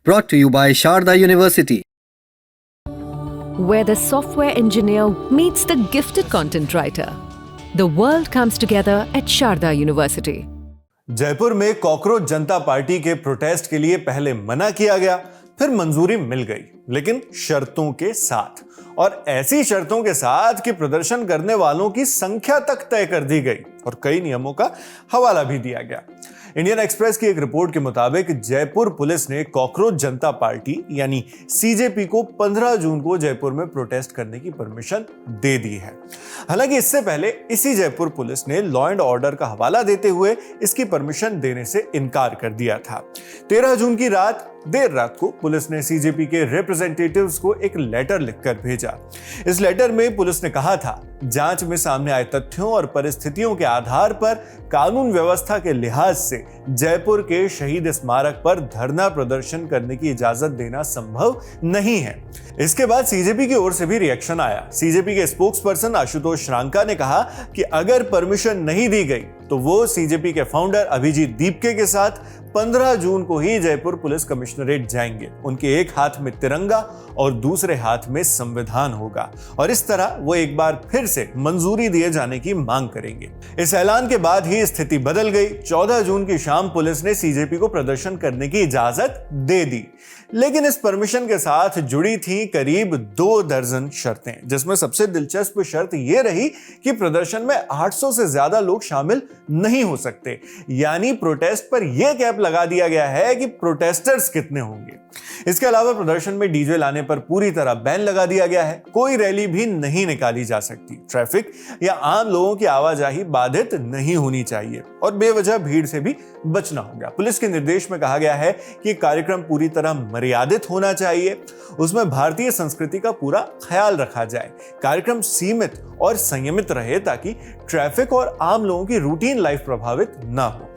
Brought to you by Sharda University. Where the software engineer meets the gifted content writer. The world comes together at Sharda University. Jaipur में cockroach जनता party के protest के लिए पहले मना किया गया, फिर मंजूरी मिल गई, लेकिन शर्तों के साथ, और ऐसी शर्तों के साथ कि प्रदर्शन करने वालों की संख्या तक तय कर दी गई और कई नियमों का हवाला भी दिया गया। इंडियन एक्सप्रेस की एक रिपोर्ट के मुताबिक जयपुर पुलिस ने कॉकरोच जनता पार्टी यानी सीजेपी को 15 जून को जयपुर में प्रोटेस्ट करने की परमिशन दे दी है। हालांकि इससे पहले इसी जयपुर पुलिस ने लॉ एंड ऑर्डर का हवाला देते हुए इसकी परमिशन देने से इनकार कर दिया था। 13 जून की देर रात को पुलिस ने सीजेपी के रिप्रेजेंटेटिव्स को एक लेटर लिखकर भेजा। इस लेटर में पुलिस ने कहा था, जांच में सामने आए तथ्यों और परिस्थितियों के आधार पर कानून व्यवस्था के लिहाज से जयपुर के शहीद स्मारक पर धरना प्रदर्शन करने की इजाजत देना संभव नहीं है। इसके बाद सीजेपी की ओर से भी रिएक्शन आया। सीजेपी के स्पोक्सपर्सन आशुतोष श्रांका ने कहा कि अगर परमिशन नहीं दी गई तो वो सीजेपी के फाउंडर अभिजीत दीपके के साथ 15 जून को ही जयपुर पुलिस कमिश्नरेट जाएंगे। उनके एक हाथ में तिरंगा और दूसरे हाथ में संविधान होगा और इस तरह वो एक बार फिर से मंजूरी दिए जाने की मांग करेंगे। इस ऐलान के बाद ही स्थिति बदल गई। 14 जून की शाम पुलिस ने सीजेपी को प्रदर्शन करने की इजाजत दे दी, लेकिन इस परमिशन के साथ जुड़ी थी करीब 2 दर्जन शर्तें, जिसमें सबसे दिलचस्प शर्त यह रही कि प्रदर्शन में 800 से ज्यादा लोग शामिल नहीं हो सकते। यानी प्रोटेस्ट पर यह कैप लगा दिया गया है कि प्रोटेस्टर्स कितने होंगे। इसके अलावा प्रदर्शन में डीजे लाने पर पूरी तरह बैन लगा दिया गया है। कोई रैली भी नहीं निकाली जा सकती। ट्रैफिक या आम लोगों की आवाजाही बाधित नहीं होनी चाहिए और बेवजह भीड़ से भी बचना होगा। पुलिस के निर्देश में कहा गया है कि कार्यक्रम पूरी तरह मर्यादित होना चाहिए, उसमें भारतीय संस्कृति का पूरा ख्याल रखा जाए, कार्यक्रम सीमित और संयमित रहे ताकि ट्रैफिक और आम लोगों की रूटीन लाइफ प्रभावित ना हो।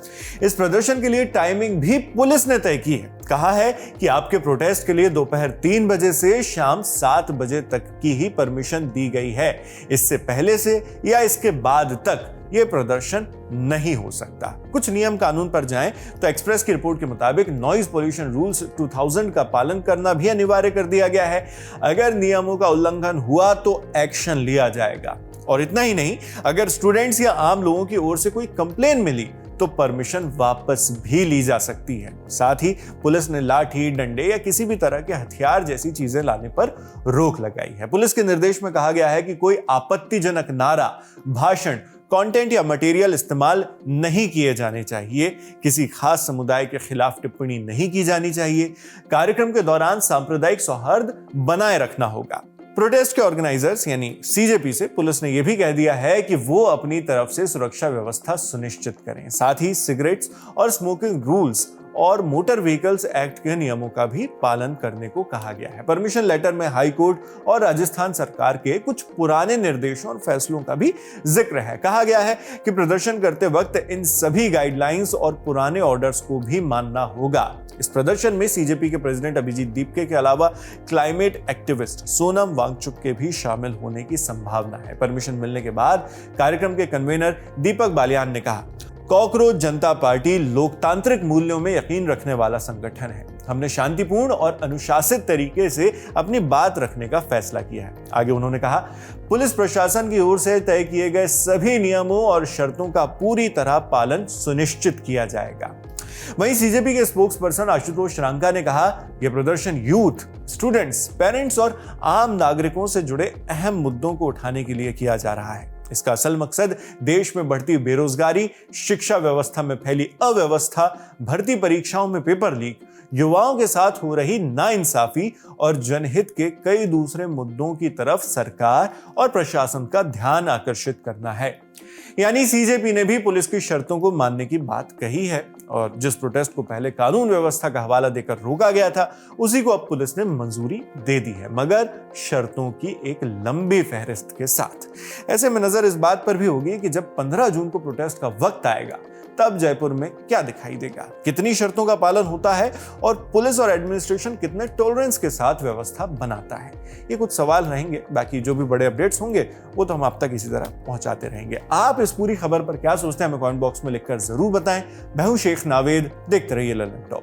इस प्रदर्शन के लिए टाइमिंग भी पुलिस ने तय की है। कहा है कि आपके प्रोटेस्ट के लिए दोपहर 3 बजे से शाम 7 बजे तक की ही परमिशन दी गई है। इससे पहले से या इसके बाद तक यह प्रदर्शन नहीं हो सकता। कुछ नियम कानून पर जाएं तो एक्सप्रेस की रिपोर्ट के मुताबिक नॉइज पोल्यूशन रूल्स 2000 का पालन करना भी अनिवार्य कर दिया गया है। अगर नियमों का उल्लंघन हुआ तो एक्शन लिया जाएगा। और इतना ही नहीं, अगर स्टूडेंट्स या आम लोगों की ओर से कोई कंप्लेन मिली तो परमिशन वापस भी ली जा सकती है। साथ ही पुलिस ने लाठी, डंडे या किसी भी तरह के हथियार जैसी चीजें लाने पर रोक लगाई है। पुलिस के निर्देश में कहा गया है कि कोई आपत्तिजनक नारा, भाषण, कंटेंट या मटेरियल इस्तेमाल नहीं किए जाने चाहिए। किसी खास समुदाय के खिलाफ टिप्पणी नहीं की जानी चाहिए। कार्यक्रम के दौरान सांप्रदायिक सौहार्द बनाए रखना होगा। प्रोटेस्ट के ऑर्गेनाइजर्स यानी सीजेपी से पुलिस ने यह भी कह दिया है कि वो अपनी तरफ से सुरक्षा व्यवस्था सुनिश्चित करें। साथ ही सिगरेट्स और स्मोकिंग रूल्स और मोटर व्हीकल्स एक्ट के नियमों का भी पालन करने को कहा गया है। परमिशन लेटर में हाई कोर्ट और राजस्थान सरकार के कुछ पुराने निर्देशों और फैसलों का भी जिक्र है। कहा गया है कि प्रदर्शन करते वक्त इन सभी गाइडलाइंस और पुराने ऑर्डर्स को भी मानना होगा। इस प्रदर्शन में सीजेपी के प्रेसिडेंट अभिजीत दीपके के अलावा क्लाइमेट एक्टिविस्ट सोनम वांगचुक के भी शामिल होने की संभावना है। परमिशन मिलने के बाद कार्यक्रम के कन्वीनर दीपक बालियान ने कहा, कॉकरोच जनता पार्टी लोकतांत्रिक मूल्यों में यकीन रखने वाला संगठन है। हमने शांतिपूर्ण और अनुशासित तरीके से अपनी बात रखने का फैसला किया है। आगे उन्होंने कहा, पुलिस प्रशासन की ओर से तय किए गए सभी नियमों और शर्तों का पूरी तरह पालन सुनिश्चित किया जाएगा। वहीं सीजेपी के स्पोक्सपर्सन आशुतोष श्रांका ने कहा, यह प्रदर्शन यूथ, स्टूडेंट्स, पेरेंट्स और आम नागरिकों से जुड़े अहम मुद्दों को उठाने के लिए किया जा रहा है। इसका असल मकसद देश में बढ़ती बेरोजगारी, शिक्षा व्यवस्था में फैली अव्यवस्था, भर्ती परीक्षाओं में पेपर लीक, युवाओं के साथ हो रही नाइंसाफी और जनहित के कई दूसरे मुद्दों की तरफ सरकार और प्रशासन का ध्यान आकर्षित करना है। यानी सीजेपी ने भी पुलिस की शर्तों को मानने की बात कही है और जिस प्रोटेस्ट को पहले कानून व्यवस्था का हवाला देकर रोका गया था, उसी को अब पुलिस ने मंजूरी दे दी है, मगर शर्तों की एक लंबी फहरिस्त के साथ। ऐसे में नजर इस बात पर भी होगी कि जब 15 जून को प्रोटेस्ट का वक्त आएगा तब जयपुर में क्या दिखाई देगा, कितनी शर्तों का पालन होता है और पुलिस और एडमिनिस्ट्रेशन कितने टॉलरेंस के साथ व्यवस्था बनाता है। ये कुछ सवाल रहेंगे। बाकी जो भी बड़े अपडेट्स होंगे वो तो हम आप तक इसी तरह पहुंचाते रहेंगे। आप इस पूरी खबर पर क्या सोचते हैं हमें कमेंट बॉक्स में लिखकर जरूर बताएं। मैं हूं शेख नावेद, देखते रहिए ललन टॉप।